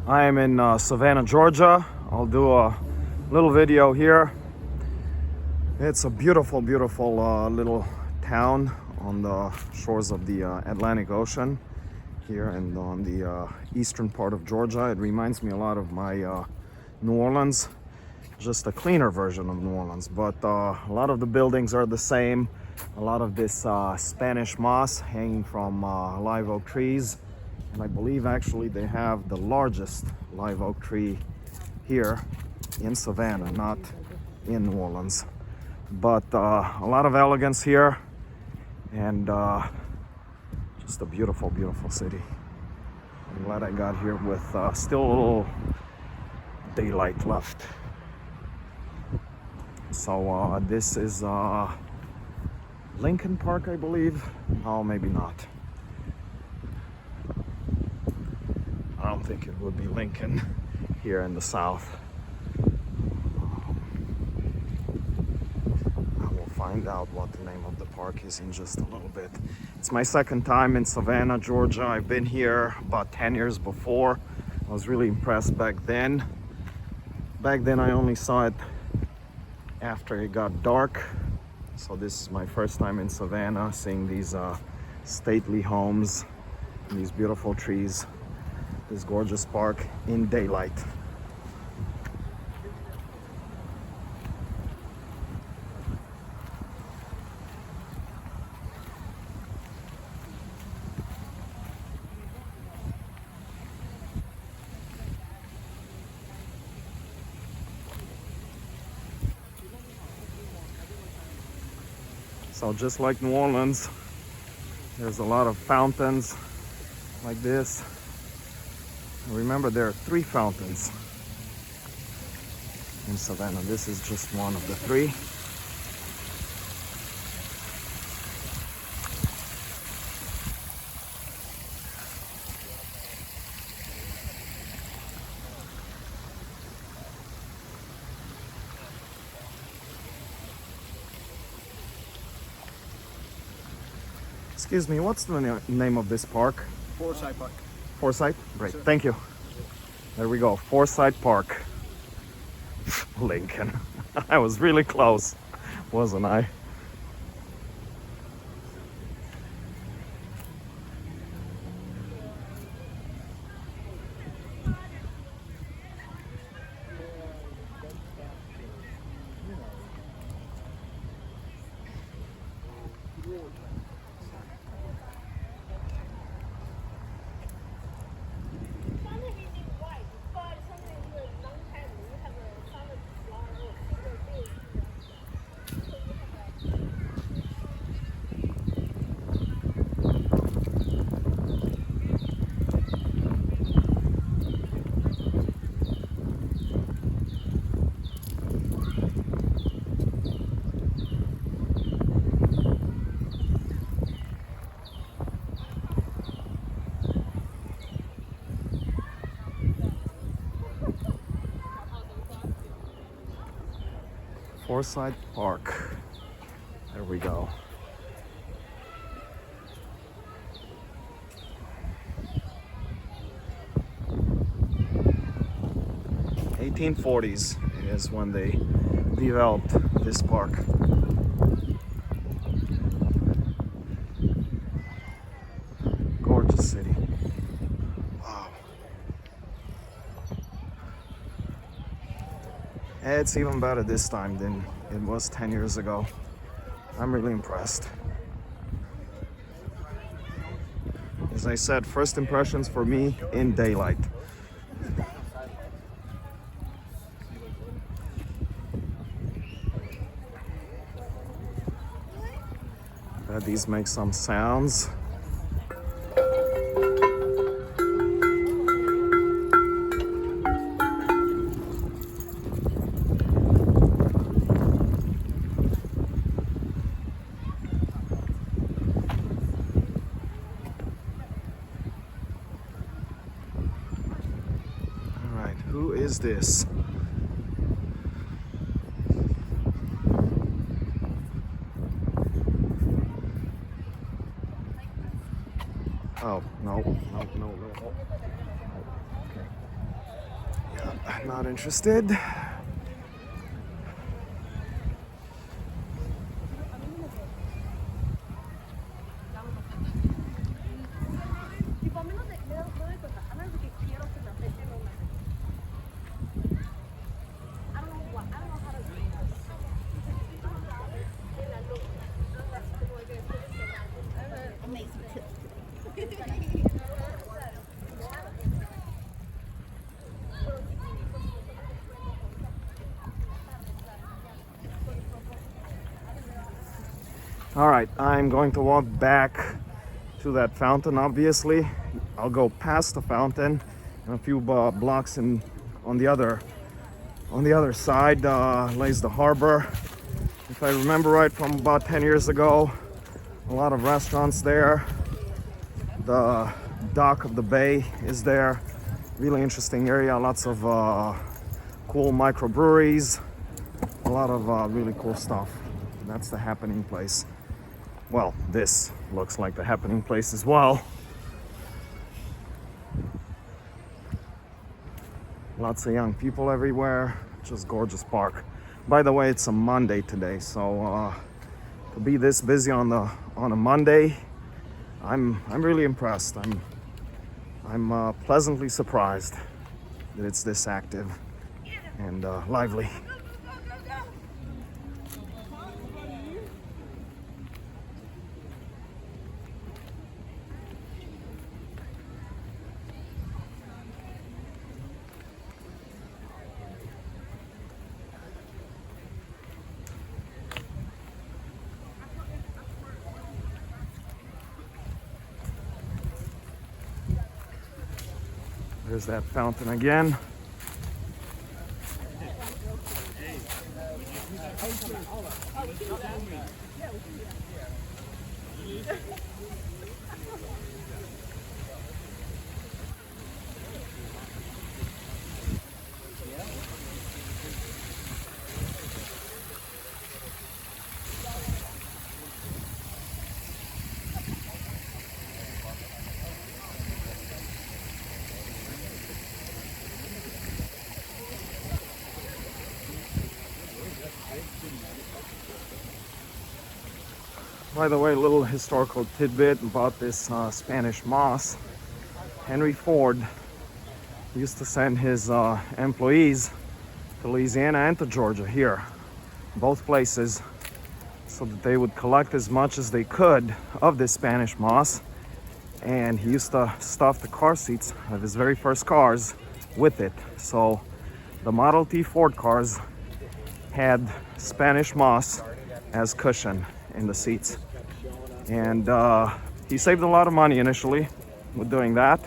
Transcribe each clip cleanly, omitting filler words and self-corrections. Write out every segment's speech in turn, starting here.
I am in Savannah, Georgia. I'll do a little video here. It's a beautiful, beautiful little town on the shores of the Atlantic Ocean here and on the eastern part of Georgia. It reminds me a lot of my New Orleans, just a cleaner version of New Orleans, but a lot of the buildings are the same. A lot of this Spanish moss hanging from live oak trees, and I believe actually they have the largest live oak tree here in Savannah, not in New Orleans. But a lot of elegance here, and just a beautiful, beautiful city. I'm glad I got here with still a little daylight left. So this is Lincoln Park, I believe. No, maybe not. I don't think it would be Lincoln here in the south. I will find out what the name of the park is in just a little bit. It's my second time in Savannah, Georgia. I've been here about 10 years before. I was really impressed back then. Back then I only saw it after it got dark. So this is my first time in Savannah, seeing these stately homes and these beautiful trees, this gorgeous park in daylight. So just like New Orleans, there's a lot of fountains like this. Remember, there are 3 fountains in Savannah. This is just one of the 3. Excuse me, what's the name of this park? Forsyth Park. Forsyth? Great, Sure. Thank you. There we go, Forsyth Park. Lincoln. I was really close, wasn't I? Forsyth Park. There we go. The 1840s is when they developed this park. Gorgeous city. Wow. It's even better this time than it was 10 years ago. I'm really impressed. As I said, first impressions for me in daylight. These make some sounds. Who is this? Oh, no. Okay. Not interested. All right, I'm going to walk back to that fountain. Obviously, I'll go past the fountain and a few blocks in on the other side lays the harbor. If I remember right, from about 10 years ago, a lot of restaurants there. The dock of the bay is there. Really interesting area. Lots of cool microbreweries. A lot of really cool stuff. That's the happening place. Well, this looks like the happening place as well. Lots of young people everywhere. Just gorgeous park. By the way, it's a Monday today, so to be this busy on a Monday, I'm really impressed. I'm pleasantly surprised that it's this active and lively. There's that fountain again. By the way, a little historical tidbit about this Spanish moss. Henry Ford used to send his employees to Louisiana and to Georgia here, both places, so that they would collect as much as they could of this Spanish moss. And he used to stuff the car seats of his very first cars with it. So the Model T Ford cars had Spanish moss as cushion in the seats. And he saved a lot of money initially with doing that.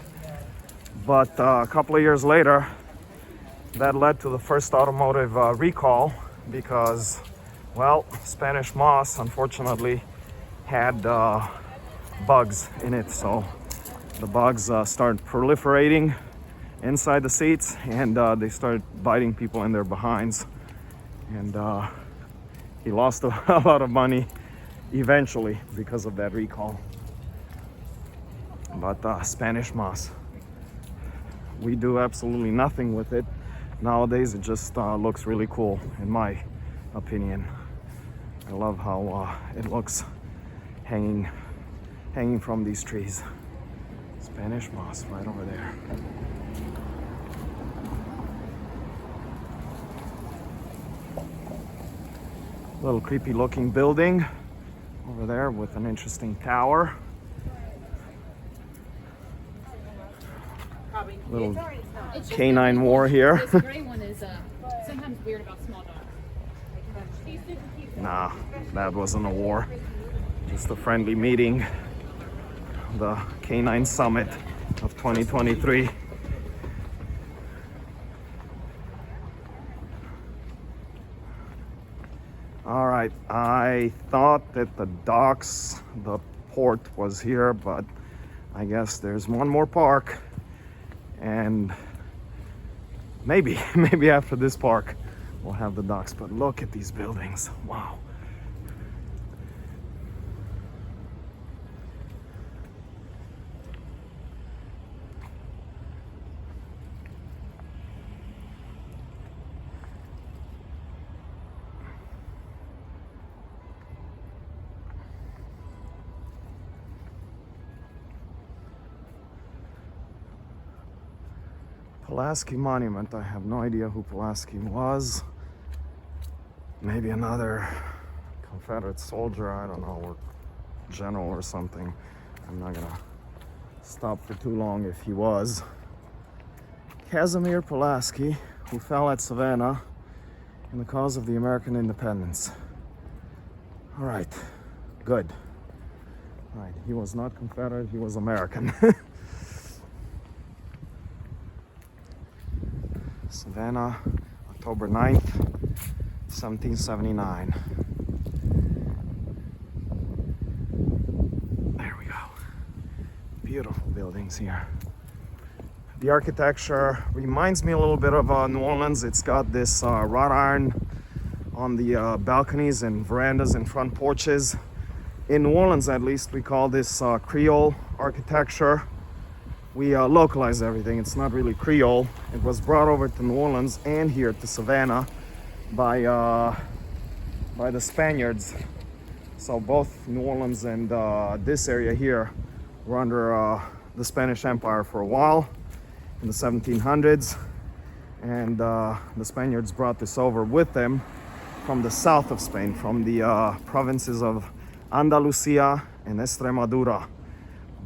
But a couple of years later, that led to the first automotive recall because, well, Spanish moss unfortunately had bugs in it. So the bugs started proliferating inside the seats, and they started biting people in their behinds. And he lost a lot of money eventually because of that recall. But Spanish moss, we do absolutely nothing with it nowadays. It just looks really cool, in my opinion. I love how it looks hanging from these trees. Spanish moss right over there. Little creepy looking building over there with an interesting tower. Little canine war here. This gray one is sometimes weird about small dogs. Nah, that wasn't a war. Just a friendly meeting. The Canine Summit of 2023. All right, I thought that the docks, the port was here, but I guess there's one more park, and maybe after this park we'll have the docks. But look at these buildings, wow. Pulaski Monument. I have no idea who Pulaski was. Maybe another Confederate soldier, I don't know, or general or something. I'm not gonna stop for too long if he was. Casimir Pulaski, who fell at Savannah in the cause of the American independence. All right, good. All right, he was not Confederate, he was American. Savannah, October 9th, 1779. There we go. Beautiful buildings here. The architecture reminds me a little bit of New Orleans. It's got this wrought iron on the balconies and verandas and front porches. In New Orleans, at least, we call this Creole architecture. We localize everything. It's not really Creole. It was brought over to New Orleans and here to Savannah by the Spaniards. So both New Orleans and this area here were under the Spanish Empire for a while in the 1700s, and the Spaniards brought this over with them from the south of Spain, from the provinces of Andalusia and Extremadura.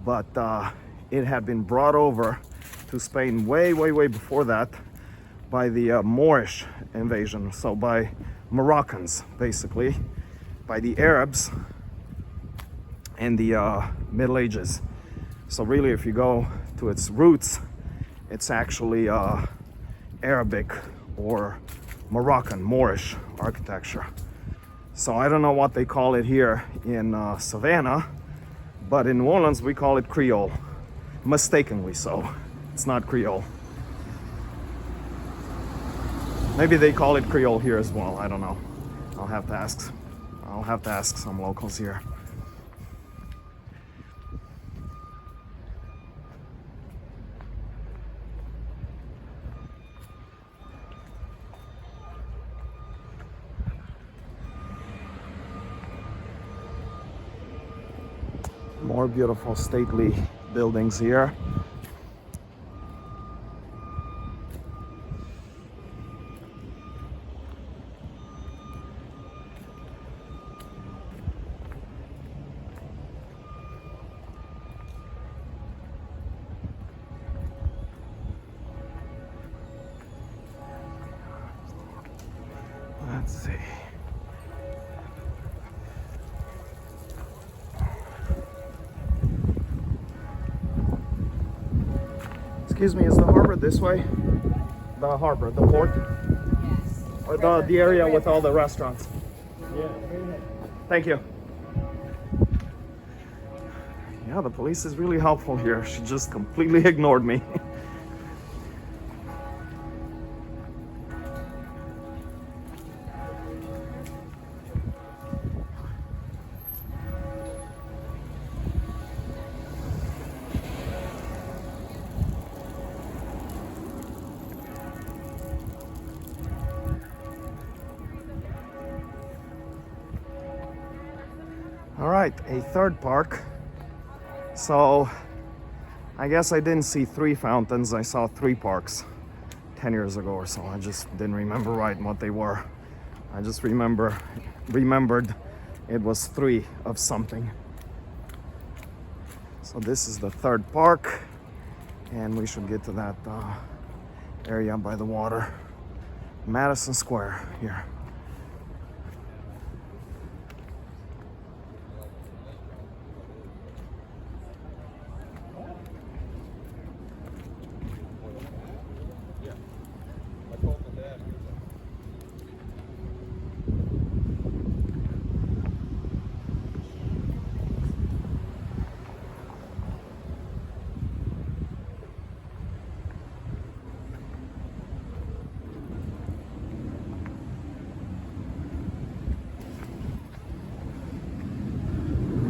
But it had been brought over to Spain way before that by the Moorish invasion, so by Moroccans, basically, by the Arabs in the Middle Ages. So really, if you go to its roots, it's actually Arabic or Moroccan, Moorish architecture. So I don't know what they call it here in Savannah, but in New Orleans we call it Creole. Mistakenly so. It's not Creole. Maybe they call it Creole here as well. I don't know. I'll have to ask some locals here. More beautiful, stately buildings here. Let's see. Excuse me, is the harbor this way? The harbor, the port? Yes. Or the area with all the restaurants? Yeah. Thank you. Yeah, the police is really helpful here. She just completely ignored me. All right, a third park. So I guess I didn't see 3 fountains, I saw 3 parks 10 years ago or so. I just didn't remember right what they were. I just remembered it was 3 of something. So this is the third park, and we should get to that area by the water. Madison Square here.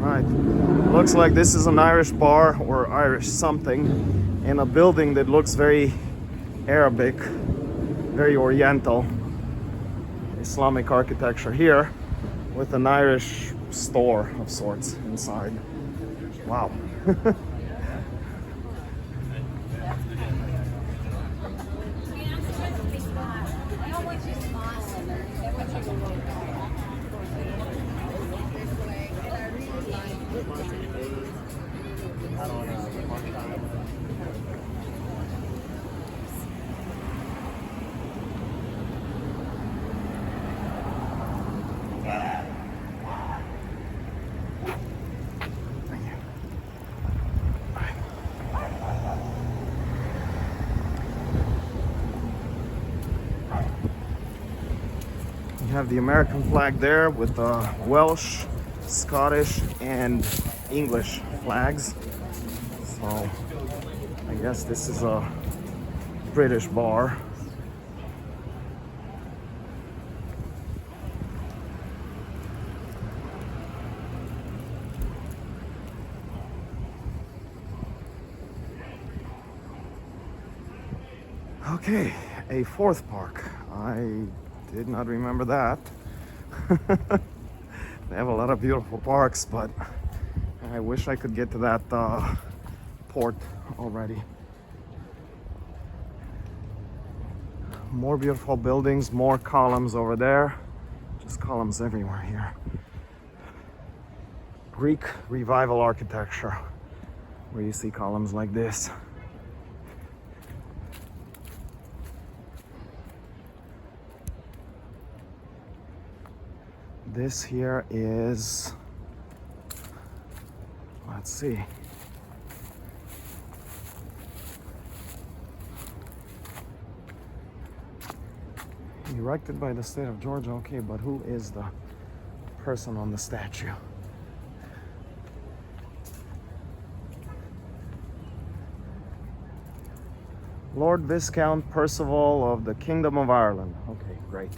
Right. Looks like this is an Irish bar or Irish something in a building that looks very Arabic, very Oriental, Islamic architecture here with an Irish store of sorts inside. Wow. have the American flag there with the Welsh, Scottish, and English flags. So I guess this is a British bar. Okay, a fourth park. I did not remember that. They have a lot of beautiful parks, but I wish I could get to that port already. More beautiful buildings, more columns over there. Just columns everywhere here. Greek revival architecture, where you see columns like this. This here is, let's see. Erected by the state of Georgia, okay, but who is the person on the statue? Lord Viscount Percival of the Kingdom of Ireland. Okay, great.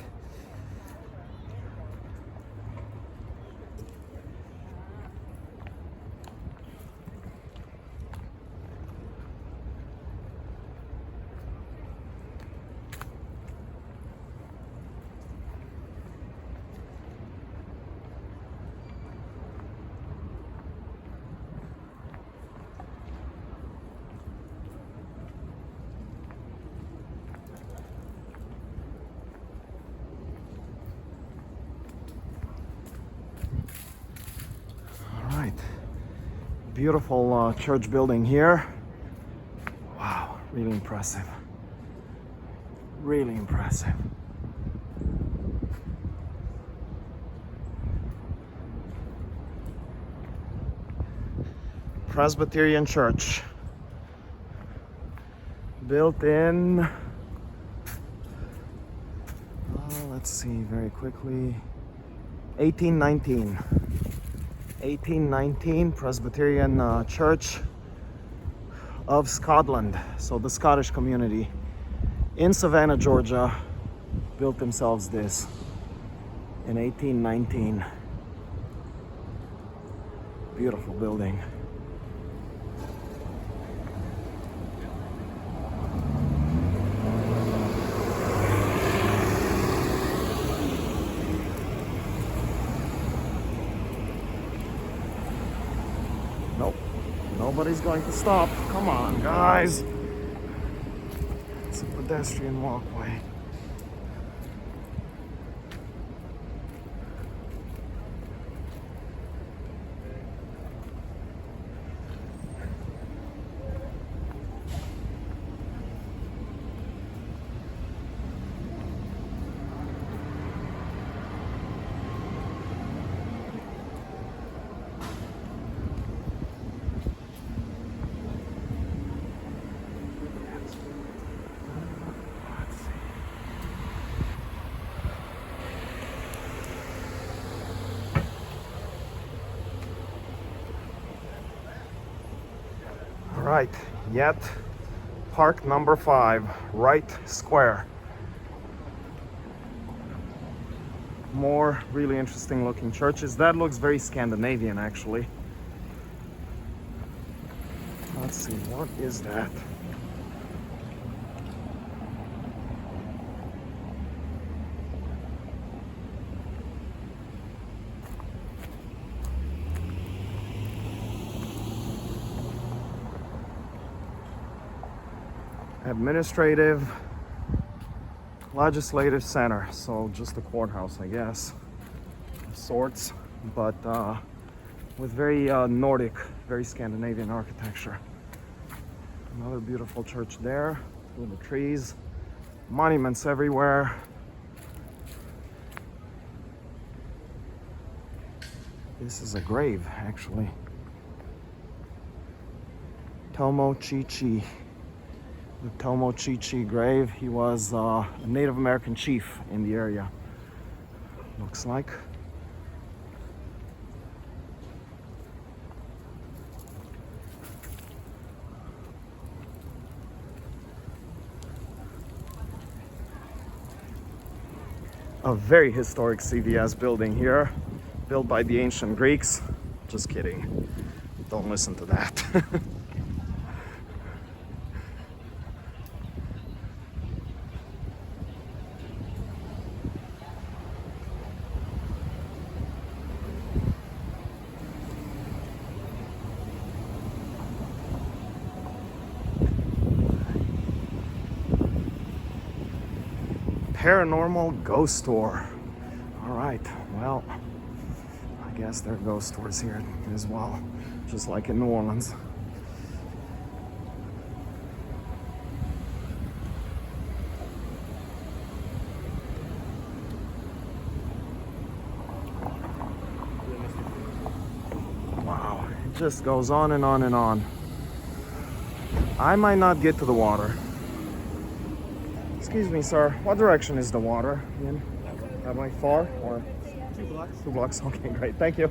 Beautiful church building here. Wow, really impressive. Really impressive. Presbyterian Church. Built in, let's see very quickly, 1819. 1819, Presbyterian Church of Scotland. So the Scottish community in Savannah, Georgia, built themselves this in 1819. Beautiful building. Nope, nobody's going to stop. Come on, guys. It's a pedestrian walkway. Right, yet park number 5, Wright Square. More really interesting looking churches. That looks very Scandinavian actually. Let's see, what is that? Administrative Legislative Center, so just a courthouse, I guess, of sorts, but with very Nordic, very Scandinavian architecture. Another beautiful church there, little trees, monuments everywhere. This is a grave, actually. Tomo Chi-Chi. The Tomo Chi-Chi grave. He was a Native American chief in the area. looks like. A very historic CVS building here, built by the ancient Greeks. Just kidding. Don't listen to that. Paranormal ghost store. All right, well, I guess there are ghost stores here as well, just like in New Orleans. Wow, it just goes on and on and on. I might not get to the water. Excuse me, sir. What direction is the water in? Am I far or? 2 blocks. 2 blocks. Okay, great. Thank you.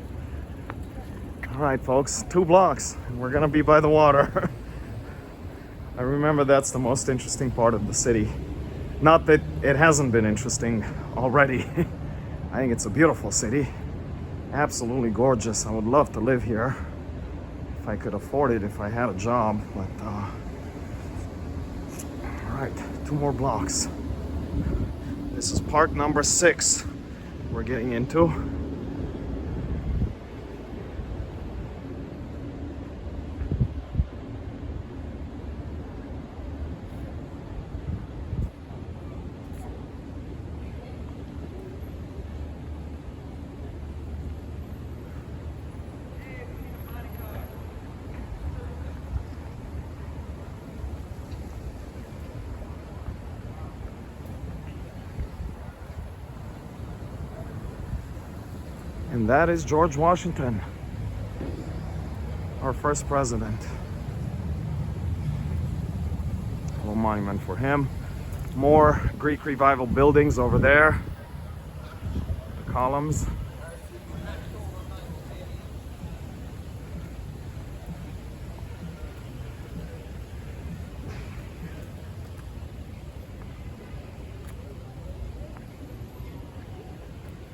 All right, folks. 2 blocks, and we're gonna be by the water. I remember that's the most interesting part of the city. Not that it hasn't been interesting already. I think it's a beautiful city. Absolutely gorgeous. I would love to live here if I could afford it, if I had a job. But all right. 2 more blocks. This is park number 6 we're getting into. And that is George Washington, our first president. A little monument for him. More Greek Revival buildings over there. The columns.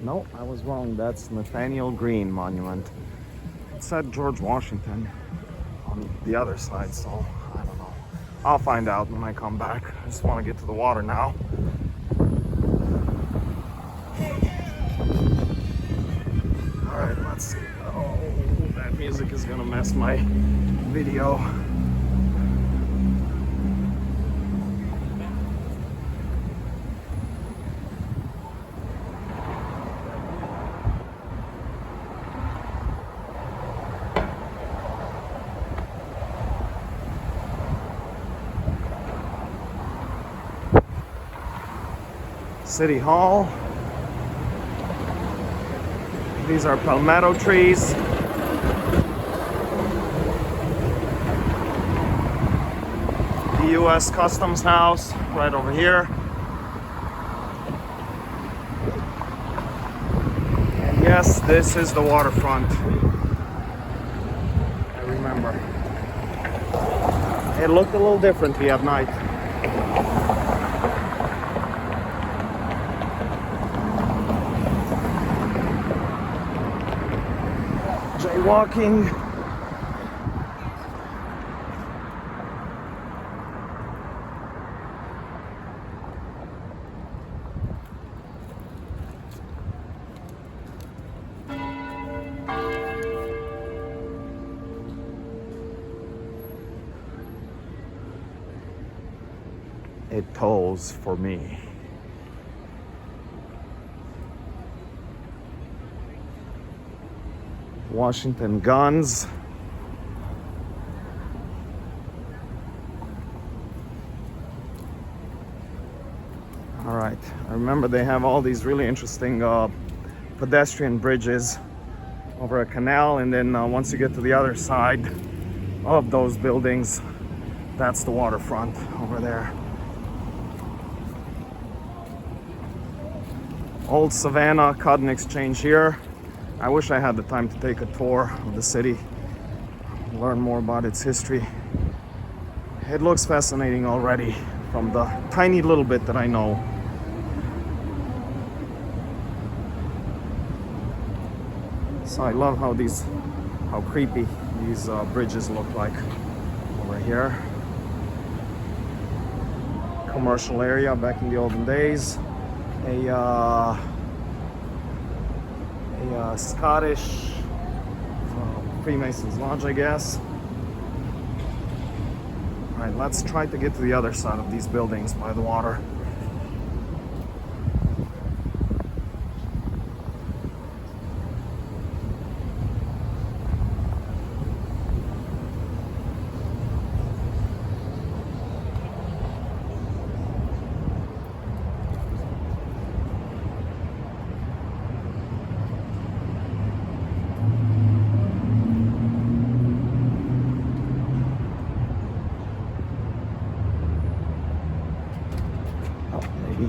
No, I was wrong. That's Nathaniel Greene Monument. It said George Washington on the other side, so I don't know. I'll find out when I come back. I just want to get to the water now. All right, let's see. Oh, that music is gonna mess my video. City Hall. These are palmetto trees. The U.S. Customs House right over here. And yes, this is the waterfront. I remember. It looked a little differently at night. Jaywalking. It tolls for me. Washington guns. All right, I remember they have all these really interesting pedestrian bridges over a canal, and then once you get to the other side of those buildings, that's the waterfront over there. Old Savannah Cotton Exchange here. I wish I had the time to take a tour of the city, learn more about its history. It looks fascinating already from the tiny little bit that I know. So I love how creepy these bridges look like over here. Commercial area back in the olden days. A Scottish Freemasons Lodge, I guess. All right, let's try to get to the other side of these buildings by the water.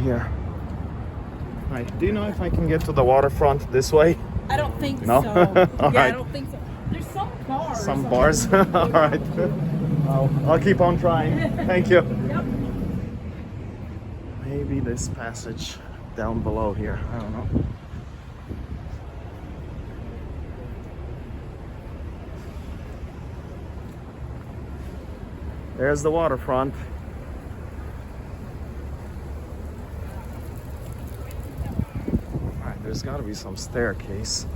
Here. Right. Do you know if I can get to the waterfront this way? I don't think No? so. All Yeah, I right. don't think so. There's some bars. Some bars. All right. I'll keep on trying. Thank you. Yep. Maybe this passage down below here. I don't know. There's the waterfront. There's got to be some staircase.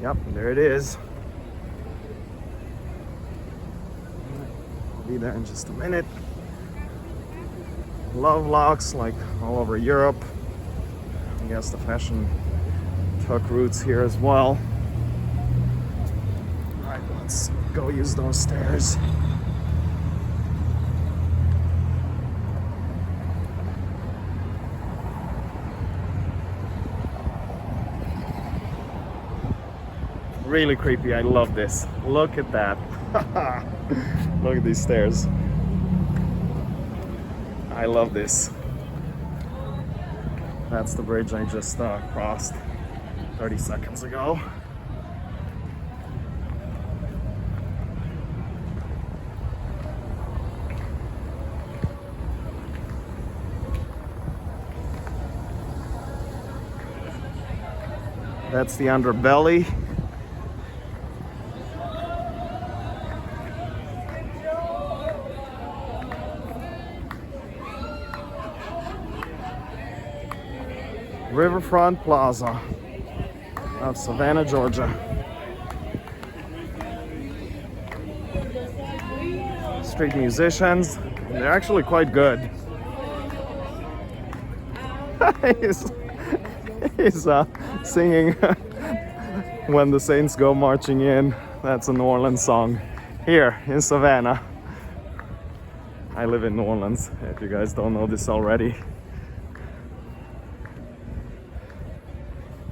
Yep, there it is. I'll be there in just a minute. Love locks like all over Europe. I guess the fashion took roots here as well. All right, let's go use those stairs. Really creepy. I love this. Look at that. Look at these stairs. I love this. That's the bridge I just crossed 30 seconds ago. That's the underbelly. Riverfront Plaza of Savannah, Georgia. Street musicians, they're actually quite good. he's singing When the Saints Go Marching In. That's a New Orleans song here in Savannah. I live in New Orleans, if you guys don't know this already.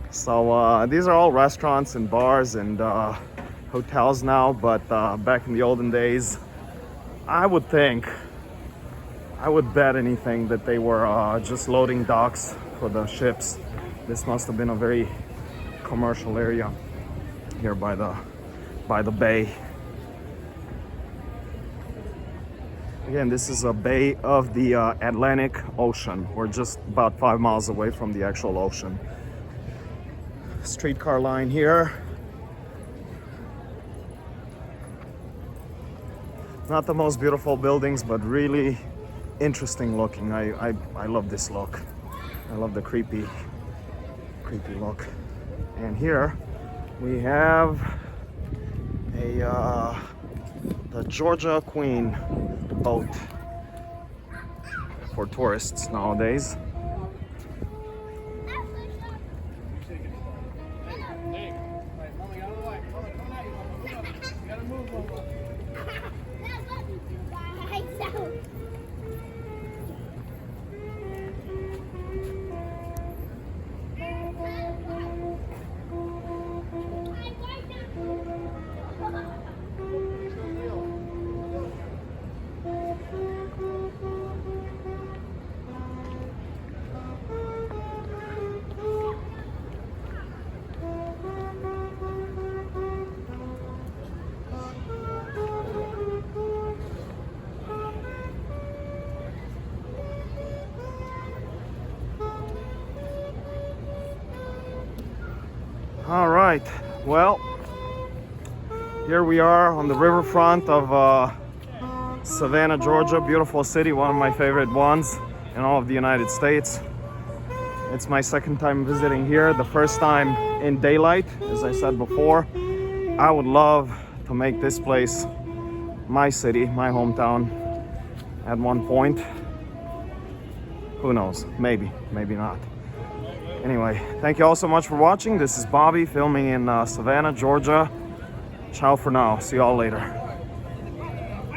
So these are all restaurants and bars and hotels now, but back in the olden days, I would bet anything that they were just loading docks for the ships. This must have been a very commercial area here by the bay. Again, this is a bay of the Atlantic Ocean. We're just about 5 miles away from the actual ocean. Streetcar line here. Not the most beautiful buildings, but really interesting looking. I love this look. I love the creepy look. And here we have the Georgia Queen boat for tourists nowadays. All right, well, here we are on the riverfront of Savannah, Georgia. Beautiful city, one of my favorite ones in all of the United States. It's my second time visiting here, the first time in daylight, as I said before. I would love to make this place my city, my hometown at one point. Who knows? Maybe, maybe not. Anyway, thank you all so much for watching. This is Bobby filming in Savannah, Georgia. Ciao for now. See y'all later.